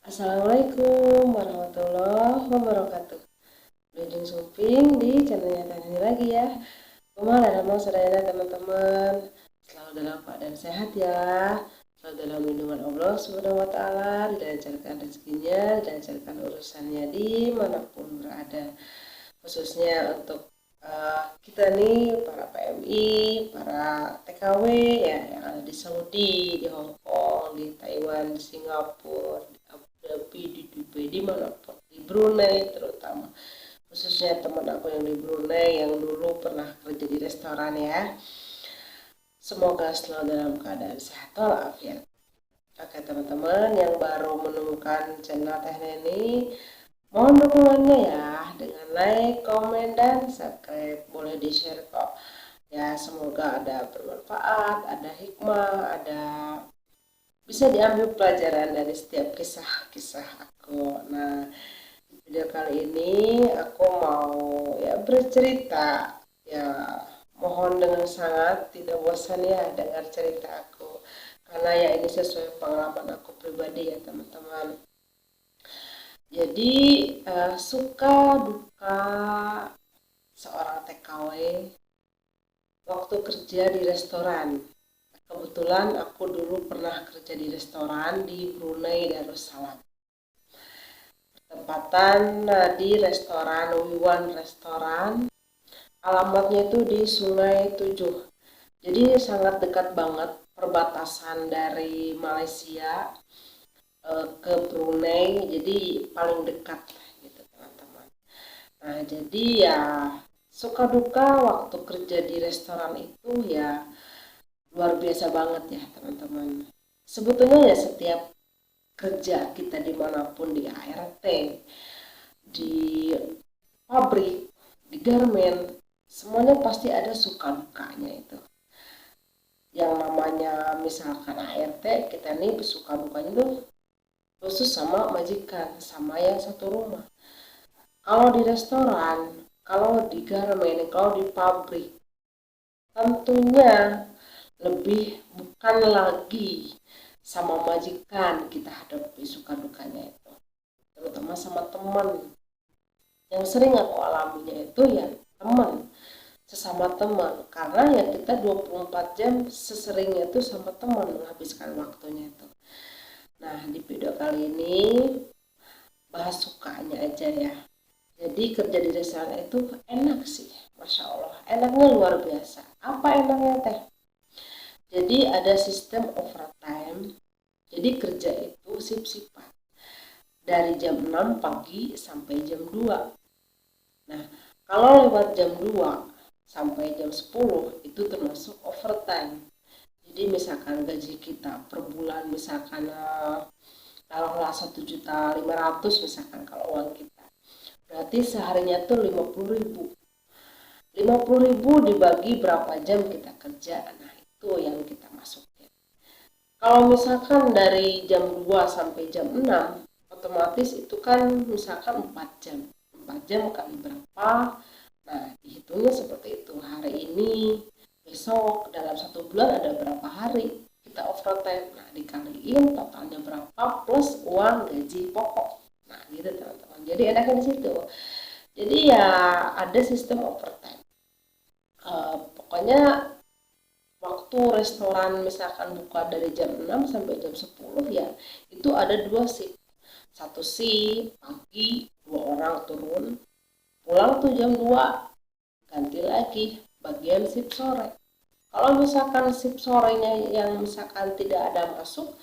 Assalamualaikum warahmatullahi wabarakatuh. Berjumpa Sumping di channelnya Tani lagi ya. Kemarin mau saudara teman-teman selalu dalam keadaan sehat ya. Selalu dalam lindungan Allah Subhanahu wa taala, dilancarkan rezekinya, dilancarkan urusannya dimanapun berada. Khususnya untuk kita nih para PMI, para TKW ya yang ada di Saudi, di Hong Kong, di Taiwan, di Singapura, di Abu Dhabi, di Dubai, dimanapun, di Brunei terutama. Khususnya teman aku yang di Brunei yang dulu pernah kerja di restoran ya. Semoga selalu dalam keadaan sehat walafiat. Oke teman-teman yang baru menemukan channel Teh Neni, mohon dukungannya ya dengan like, komen, dan subscribe. Boleh di-share kok. Ya semoga ada bermanfaat, ada hikmah, ada bisa diambil pelajaran dari setiap kisah-kisah aku. Nah, di video kali ini aku mau ya bercerita. Ya, mohon dengan sangat tidak bosan ya dengar cerita aku. Karena ya ini sesuai pengalaman aku pribadi ya teman-teman. Jadi suka duka seorang TKW waktu kerja di restoran. Kebetulan aku dulu pernah kerja di restoran di Brunei Darussalam. Tempatan di restoran Wiwan Restoran. Alamatnya itu di Sungai Tujuh. Jadi sangat dekat banget perbatasan dari Malaysia ke Brunei. Jadi paling dekat gitu teman-teman. Nah, jadi ya suka duka waktu kerja di restoran itu ya luar biasa banget ya teman-teman. Sebetulnya ya setiap kerja kita dimanapun di ART, di pabrik, di garmen, semuanya pasti ada suka dukanya itu. Yang namanya misalkan ART, kita nih suka dukanya tuh khusus sama majikan, sama yang satu rumah. Kalau di restoran, kalau di garmen, kalau di pabrik, tentunya lebih bukan lagi sama majikan kita hadapi suka dukanya itu, terutama sama teman. Yang sering aku alaminya itu ya teman, sesama teman, karena ya kita 24 jam seseringnya itu sama teman menghabiskan waktunya itu. Nah, di video kali ini bahas sukanya aja ya. Jadi kerja di restoran itu enak sih, Masya Allah, enaknya luar biasa. Apa enaknya teh? Jadi ada sistem overtime. Jadi kerja itu sip-sipan dari jam 6 pagi sampai jam 2. Nah, kalau lewat jam 2 sampai jam 10 itu termasuk overtime. Jadi misalkan gaji kita per bulan misalkan taruhlah 1.500.000 misalkan kalau uang kita. Berarti seharinya tuh 50.000. 50.000 dibagi berapa jam kita kerja. Nah, itu yang kita masukin. Kalau misalkan dari jam 2 sampai jam 6, otomatis itu kan misalkan 4 jam. 4 jam kali berapa? Nah, dihitungnya seperti itu. Hari ini, besok, dalam satu bulan ada berapa hari kita overtime. Nah, dikaliin totalnya berapa plus uang gaji pokok. Nah, gitu teman-teman. Jadi enaknya di situ. Jadi ya ada sistem overtime. Pokoknya waktu restoran misalkan buka dari jam 6 sampai jam 10 ya itu ada dua shift. Satu shift pagi, dua orang turun, pulang tuh jam 2, ganti lagi bagian shift sore. Kalau misalkan shift sorenya yang misalkan tidak ada masuk,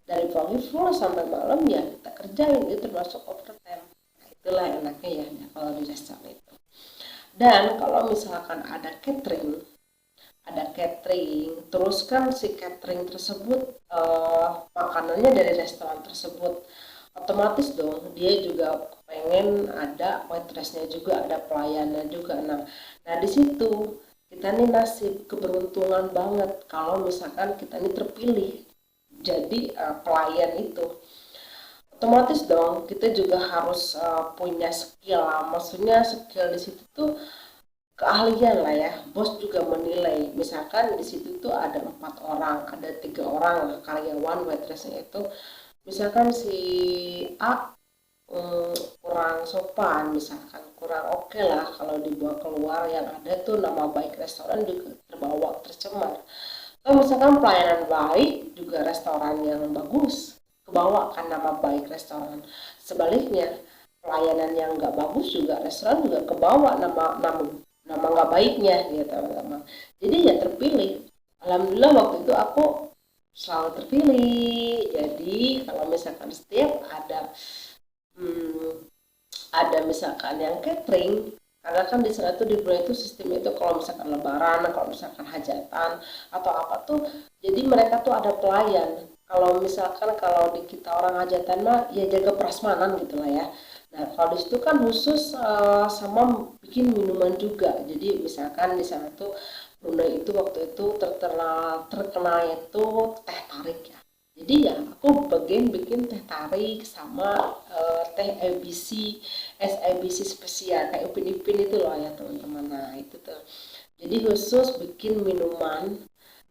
dari pagi full sampai malam ya kita kerjain, itu termasuk overtime. Nah, itulah enaknya ya kalau di restoran itu. Dan kalau misalkan ada catering, terus kan si catering tersebut makanannya dari restoran tersebut, otomatis dong dia juga pengen ada waitressnya juga, ada pelayannya juga. Nah di situ kita nih nasib keberuntungan banget kalau misalkan kita nih terpilih jadi pelayan itu. Otomatis dong kita juga harus punya skill lah. Maksudnya skill di situ tuh keahlian lah ya. Bos juga menilai misalkan di situ tuh ada 4 orang, ada 3 orang lah karyawan waitressnya itu misalkan si A kurang sopan, misalkan kurang oke lah kalau dibawa keluar, yang ada tuh nama baik restoran juga terbawa, tercemar. Kalau misalkan pelayanan baik juga restoran yang bagus kebawa kan nama baik restoran. Sebaliknya pelayanan yang nggak bagus juga restoran juga kebawa nama nama nama nggak baiknya gitu teman-teman. Jadi ya terpilih. Alhamdulillah waktu itu aku selalu terpilih. Jadi kalau misalkan setiap hmm, ada misalkan yang catering, karena kan di sana tuh di Brunei itu sistem itu kalau misalkan lebaran, kalau misalkan hajatan atau apa tuh, jadi mereka tuh ada pelayan. Kalau misalkan kalau di kita orang hajatan mah ya jaga prasmanan gitu lah ya. Nah kalau di situ kan khusus sama bikin minuman juga. Jadi misalkan di sana tuh Brunei itu waktu itu terkena itu teh tarik ya. Jadi ya aku bagian bikin teh tarik sama teh ABC, SIBC spesial kayak Upin-Ipin itu loh ya teman-teman. Nah itu tuh. Jadi khusus bikin minuman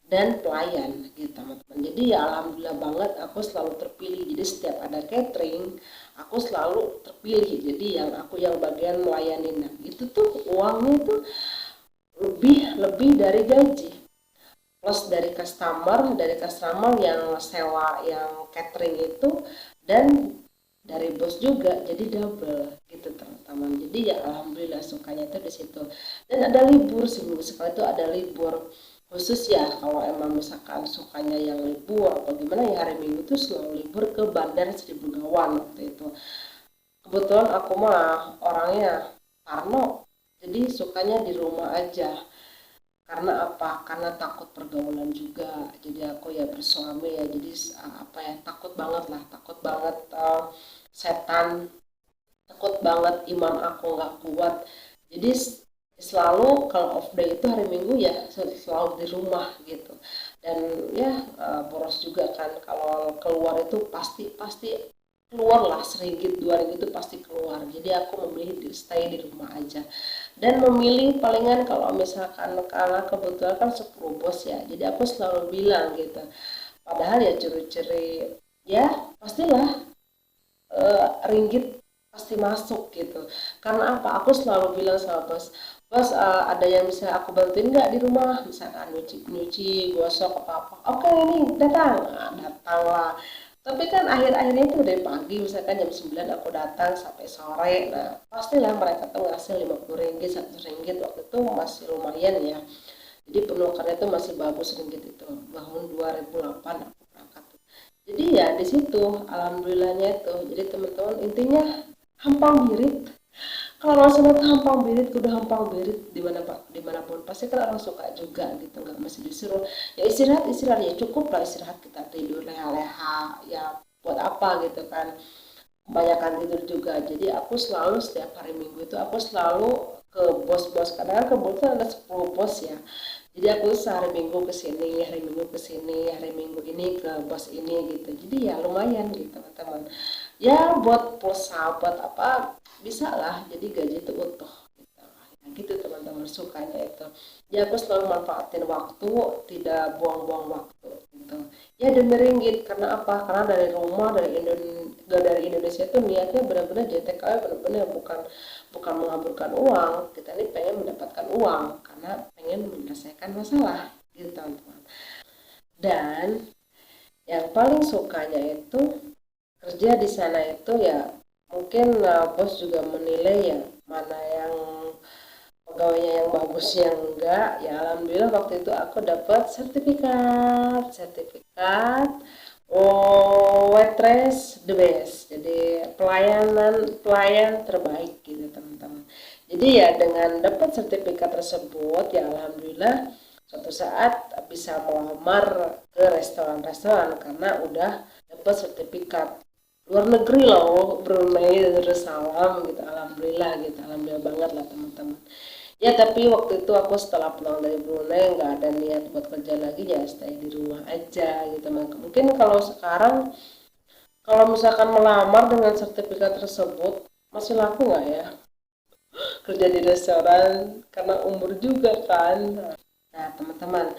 dan pelayan gitu teman-teman. Jadi ya alhamdulillah banget aku selalu terpilih. Jadi setiap ada catering aku selalu terpilih. Jadi yang aku yang bagian melayanin. Nah, itu tuh uangnya tuh lebih lebih dari gaji, plus dari customer yang sewa yang catering itu, dan dari bos juga, jadi double gitu teman-teman. Jadi ya alhamdulillah sukanya itu di situ. Dan ada libur, seminggu sekali itu ada libur khusus ya. Kalau emang misalkan sukanya yang libur atau gimana ya, hari Minggu itu selalu libur ke Bandar Sri Begawan waktu itu. Kebetulan aku mah orangnya Parno, jadi sukanya di rumah aja. Karena apa? Karena takut pergaulan juga. Jadi aku ya bersuami ya, jadi apa ya, takut banget lah, takut banget setan, takut banget iman aku nggak kuat. Jadi selalu kalau off day itu hari Minggu ya selalu di rumah gitu. Dan ya boros juga kan, kalau keluar itu pasti pasti keluar lah, seringgit dua ringgit itu pasti keluar. Jadi aku memilih stay di rumah aja, dan memilih palingan kalau misalkan karena kebetulan kan 10 bos ya, jadi aku selalu bilang gitu, padahal ya curi-curi ya pastilah ringgit pasti masuk gitu. Karena apa, aku selalu bilang sama bos, bos ada yang bisa aku bantuin nggak di rumah, misalkan nyuci nyuci gosok apa apa, oke ini datang. Nah, datang lah. Tapi kan akhir-akhirnya itu dari pagi, misalkan jam 9 aku datang sampai sore. Nah pastilah mereka tuh ngasih 50 ringgit, 100 ringgit, waktu itu masih lumayan ya. Jadi penukarnya itu masih bagus ringgit itu tahun 2008 aku berangkat. Jadi ya di situ alhamdulillahnya itu. Jadi teman-teman intinya hampang birit. Kalau langsung itu hampang birit, udah hampang birit dimana pak, dimanapun pasti kan orang suka juga gitu, nggak mesti disuruh ya istirahat, istirahat ya cukup lah, istirahat kita tidur leha-leha ya, buat apa gitu kan, kebanyakan tidur juga. Jadi aku selalu setiap hari Minggu itu aku selalu ke bos-bos, karena kan kebetulan ada 10 bos ya. Jadi aku sehari Minggu ke sini, hari Minggu ke sini, hari Minggu ini ke bos ini gitu. Jadi ya lumayan gitu teman-teman. Ya buat pulsa buat apa bisa lah. Jadi gaji itu utuh gitu. Ya, gitu teman-teman, sukanya itu. Ya aku selalu manfaatin waktu, tidak buang-buang waktu gitu. Ya demi ringgit, karena apa? Karena dari rumah dari Indonesia itu niatnya benar-benar JTKW, benar-benar bukan bukan mengaburkan uang. Kita ini pengen mendapatkan uang karena pengen menyelesaikan masalah gitu teman-teman. Dan yang paling sukanya itu kerja di sana itu ya, mungkin bos juga menilai ya mana yang pegawainya yang bagus yang enggak. Ya alhamdulillah waktu itu aku dapat sertifikat waitress the best, jadi pelayan terbaik gitu teman-teman. Jadi ya dengan dapat sertifikat tersebut ya alhamdulillah suatu saat bisa melamar ke restoran-restoran karena udah dapat sertifikat luar negeri loh, Brunei Darussalam gitu. Alhamdulillah gitu, alhamdulillah banget lah teman-teman. Ya tapi waktu itu aku setelah pulang dari Brunei nggak ada niat buat kerja lagi, ya stay di rumah aja gitu. Mungkin kalau sekarang kalau misalkan melamar dengan sertifikat tersebut masih laku nggak ya kerja di restoran, karena umur juga kan. Nah teman-teman,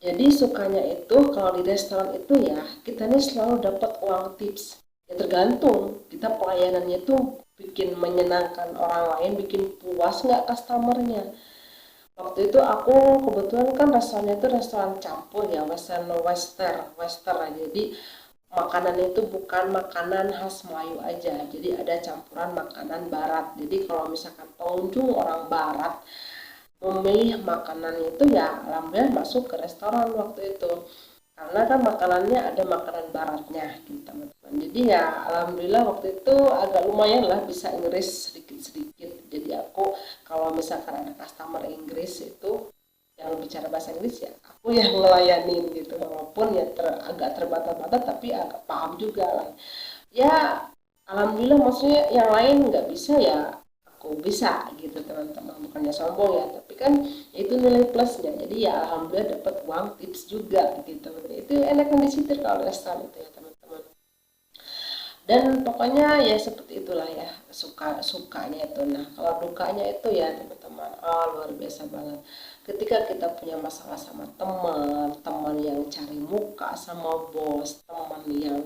Jadi sukanya itu kalau di restoran itu ya kita nih selalu dapat uang tips. Ya tergantung kita pelayanannya itu bikin menyenangkan orang lain, bikin puas nggak customernya. Waktu itu aku kebetulan kan restorannya itu restoran campur ya, western. Jadi makanan itu bukan makanan khas Melayu aja, jadi ada campuran makanan barat. Jadi kalau misalkan pengunjung orang barat memilih makanan itu ya alhamdulillah masuk ke restoran waktu itu, karena kan makanannya ada makanan baratnya gitu teman-teman. Jadi ya alhamdulillah waktu itu agak lumayan lah bisa Inggris sedikit-sedikit. Jadi aku kalau misalkan ada customer Inggris itu yang bicara bahasa Inggris ya aku yang ngelayanin gitu, walaupun ya agak terbata-bata tapi agak paham juga lah ya. Alhamdulillah, maksudnya yang lain nggak bisa ya aku bisa gitu teman-teman, bukannya sombong ya, tapi kan itu nilai plusnya. Jadi ya alhamdulillah dapat uang tips juga gitu. Itu enaknya di situ kalau restoran itu ya teman-teman. Dan pokoknya ya seperti itulah ya, sukanya itu. Nah kalau dukanya itu ya teman-teman, luar biasa banget ketika kita punya masalah sama teman yang cari muka sama bos, teman yang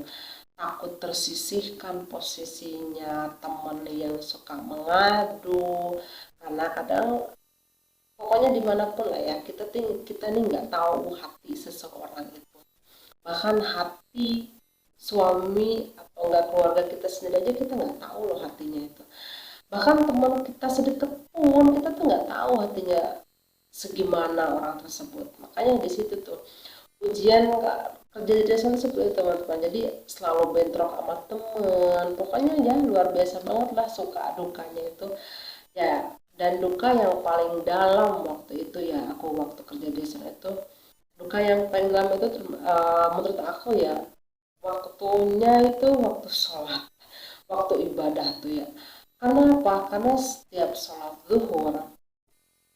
takut tersisihkan posisinya, teman yang suka mengadu. Karena kadang pokoknya dimanapun lah ya kita nih nggak tahu hati seseorang itu, bahkan hati suami atau enggak keluarga kita sendiri aja kita nggak tahu loh hatinya itu. Bahkan teman kita sedekat pun kita tuh nggak tahu hatinya segimana orang tersebut. Makanya di situ tuh ujian kerja di desa seperti itu teman-teman. Jadi selalu bentrok sama temen, pokoknya ya luar biasa banget lah suka dukanya itu ya. Dan duka yang paling dalam waktu itu ya aku waktu kerja di desa itu, duka yang paling dalam itu menurut aku ya waktunya itu waktu sholat, waktu ibadah tuh ya. Karena apa? Karena setiap sholat zuhur,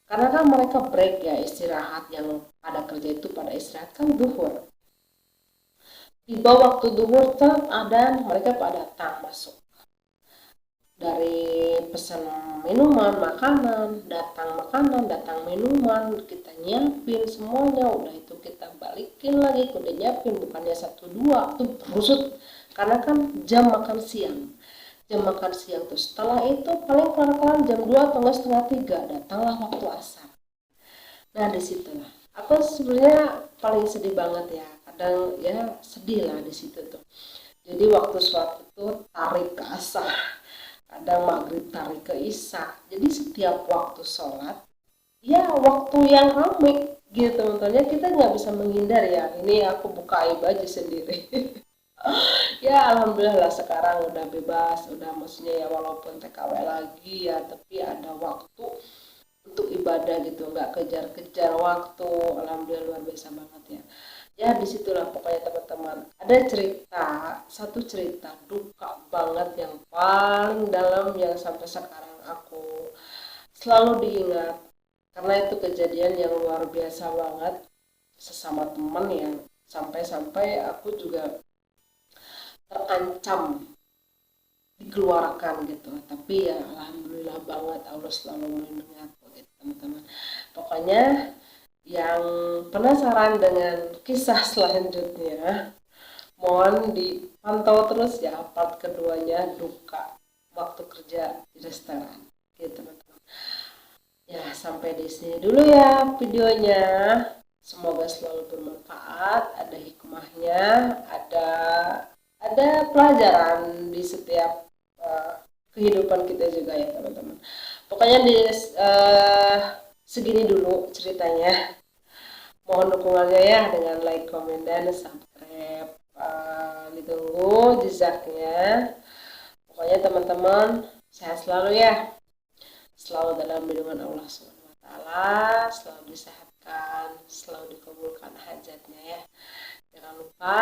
karena kan mereka break ya, istirahat, yang pada kerja itu pada istirahat kan zuhur. Tiba waktu zuhur ada mereka pada datang masuk, dari pesan minuman datang minuman kita nyiapin semuanya, udah itu kita balikin lagi, udah nyiapin bukannya satu dua tuh berusut. Karena kan jam makan siang tuh setelah itu paling kelar jam 2 atau enggak setengah 3 datanglah waktu asar. Nah disitulah aku sebenarnya paling sedih banget ya, kadang ya sedih lah di situ tuh. Jadi waktu sholat itu tarik ke asar, kadang maghrib tarik ke isya. Jadi setiap waktu sholat ya waktu yang rame gitu teman-teman, kita nggak bisa menghindar ya. Ini aku buka aib aja sendiri. Ya alhamdulillah lah sekarang udah bebas, udah maksudnya ya walaupun TKW lagi ya tapi ada waktu untuk ibadah gitu, nggak kejar-kejar waktu. Alhamdulillah luar biasa banget ya. Ya disitulah pokoknya teman-teman ada satu cerita duka banget yang paling dalam yang sampai sekarang aku selalu diingat, karena itu kejadian yang luar biasa banget sesama teman yang sampai-sampai aku juga terancam dikeluarkan gitu. Tapi ya alhamdulillah banget Allah selalu melindungi aku gitu teman-teman. Pokoknya yang penasaran dengan kisah selanjutnya mohon dipantau terus ya part keduanya, duka waktu kerja di restoran gitu teman-teman. Ya sampai di sini dulu ya videonya, semoga selalu bermanfaat, ada hikmahnya, ada pelajaran di setiap kehidupan kita juga ya teman-teman. Pokoknya di segini dulu ceritanya. Mohon dukungannya ya dengan like, komen, dan subscribe. Ditunggu jejaknya. Pokoknya teman-teman sehat selalu ya. Selalu dalam lindungan Allah SWT, selalu disehatkan, selalu dikabulkan hajatnya ya. Jangan lupa